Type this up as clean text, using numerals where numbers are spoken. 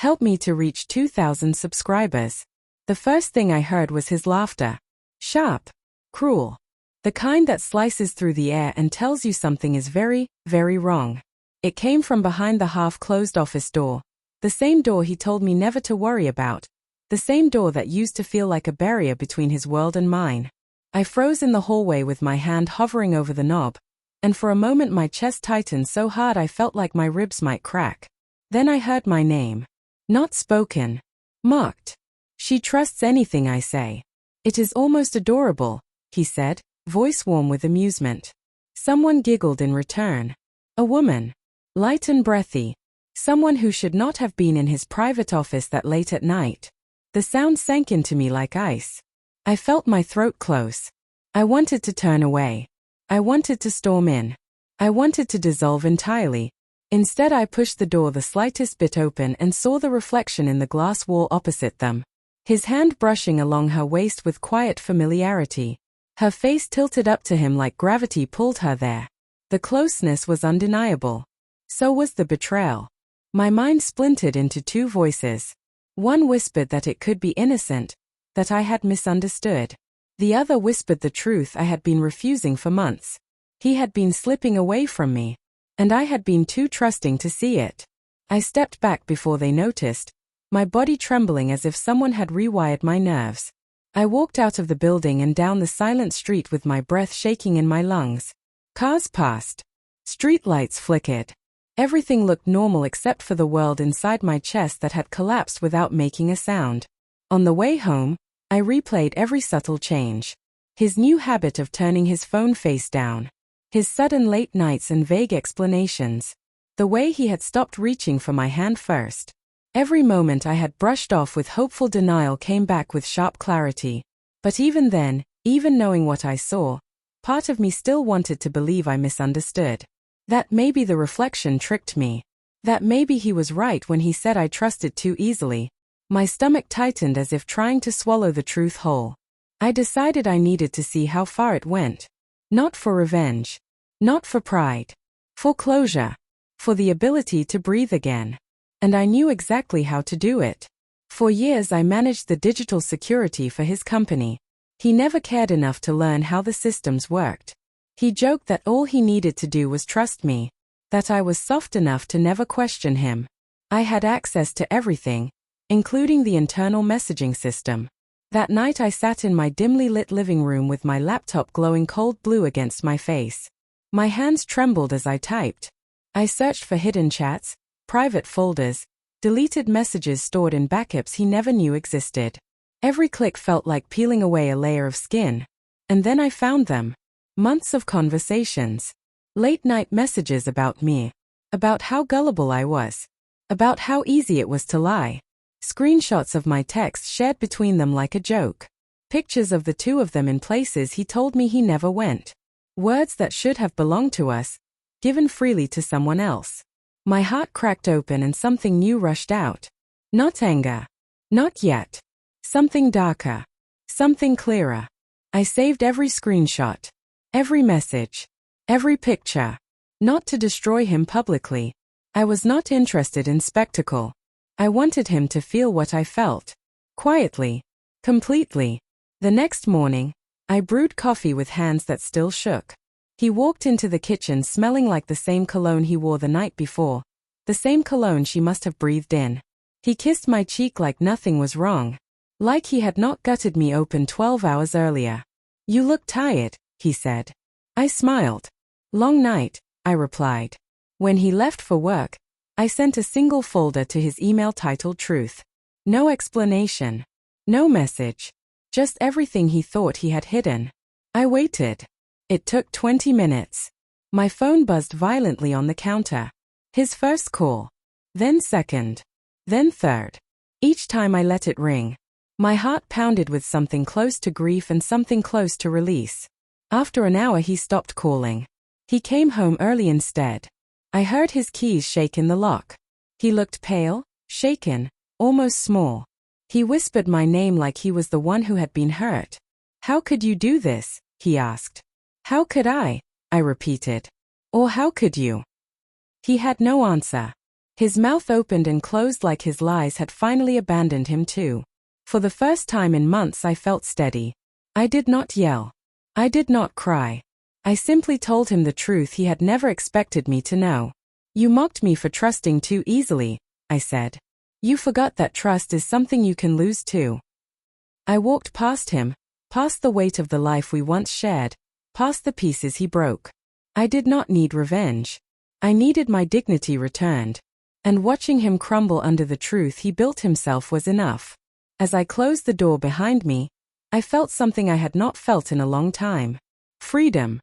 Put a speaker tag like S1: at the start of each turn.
S1: Help me to reach 2,000 subscribers. The first thing I heard was his laughter. Sharp. Cruel. The kind that slices through the air and tells you something is very, very wrong. It came from behind the half-closed office door. The same door he told me never to worry about. The same door that used to feel like a barrier between his world and mine. I froze in the hallway with my hand hovering over the knob, and for a moment my chest tightened so hard I felt like my ribs might crack. Then I heard my name. Not spoken. Mocked. She trusts anything I say. It is almost adorable, he said, voice warm with amusement. Someone giggled in return. A woman. Light and breathy. Someone who should not have been in his private office that late at night. The sound sank into me like ice. I felt my throat close. I wanted to turn away. I wanted to storm in. I wanted to dissolve entirely. Instead I pushed the door the slightest bit open and saw the reflection in the glass wall opposite them. His hand brushing along her waist with quiet familiarity. Her face tilted up to him like gravity pulled her there. The closeness was undeniable. So was the betrayal. My mind splintered into two voices. One whispered that it could be innocent, that I had misunderstood. The other whispered the truth I had been refusing for months. He had been slipping away from me, and I had been too trusting to see it. I stepped back before they noticed, my body trembling as if someone had rewired my nerves. I walked out of the building and down the silent street with my breath shaking in my lungs. Cars passed. Streetlights flickered. Everything looked normal except for the world inside my chest that had collapsed without making a sound. On the way home, I replayed every subtle change. His new habit of turning his phone face down. His sudden late nights and vague explanations. The way he had stopped reaching for my hand first. Every moment I had brushed off with hopeful denial came back with sharp clarity. But even then, even knowing what I saw, part of me still wanted to believe I misunderstood. That maybe the reflection tricked me. That maybe he was right when he said I trusted too easily. My stomach tightened as if trying to swallow the truth whole. I decided I needed to see how far it went. Not for revenge. Not for pride. For closure. For the ability to breathe again. And I knew exactly how to do it. For years I managed the digital security for his company. He never cared enough to learn how the systems worked. He joked that all he needed to do was trust me. That I was soft enough to never question him. I had access to everything, including the internal messaging system. That night I sat in my dimly lit living room with my laptop glowing cold blue against my face. My hands trembled as I typed. I searched for hidden chats, private folders, deleted messages stored in backups he never knew existed. Every click felt like peeling away a layer of skin. And then I found them. Months of conversations. Late-night messages about me. About how gullible I was. About how easy it was to lie. Screenshots of my texts shared between them like a joke. Pictures of the two of them in places he told me he never went. Words that should have belonged to us, given freely to someone else. My heart cracked open and something new rushed out. Not anger. Not yet. Something darker. Something clearer. I saved every screenshot. Every message. Every picture. Not to destroy him publicly. I was not interested in spectacle. I wanted him to feel what I felt. Quietly. Completely. The next morning, I brewed coffee with hands that still shook. He walked into the kitchen smelling like the same cologne he wore the night before. The same cologne she must have breathed in. He kissed my cheek like nothing was wrong. Like he had not gutted me open 12 hours earlier. You look tired, he said. I smiled. Long night, I replied. When he left for work, I sent a single folder to his email titled Truth. No explanation. No message. Just everything he thought he had hidden. I waited. It took 20 minutes. My phone buzzed violently on the counter. His first call. Then second. Then third. Each time I let it ring, my heart pounded with something close to grief and something close to release. After an hour he stopped calling. He came home early instead. I heard his keys shake in the lock. He looked pale, shaken, almost small. He whispered my name like he was the one who had been hurt. How could you do this? He asked. How could I repeated. Or how could you? He had no answer. His mouth opened and closed like his lies had finally abandoned him too. For the first time in months I felt steady. I did not yell. I did not cry. I simply told him the truth he had never expected me to know. You mocked me for trusting too easily, I said. You forgot that trust is something you can lose too. I walked past him, past the weight of the life we once shared, past the pieces he broke. I did not need revenge. I needed my dignity returned. And watching him crumble under the truth he built himself was enough. As I closed the door behind me, I felt something I had not felt in a long time. Freedom.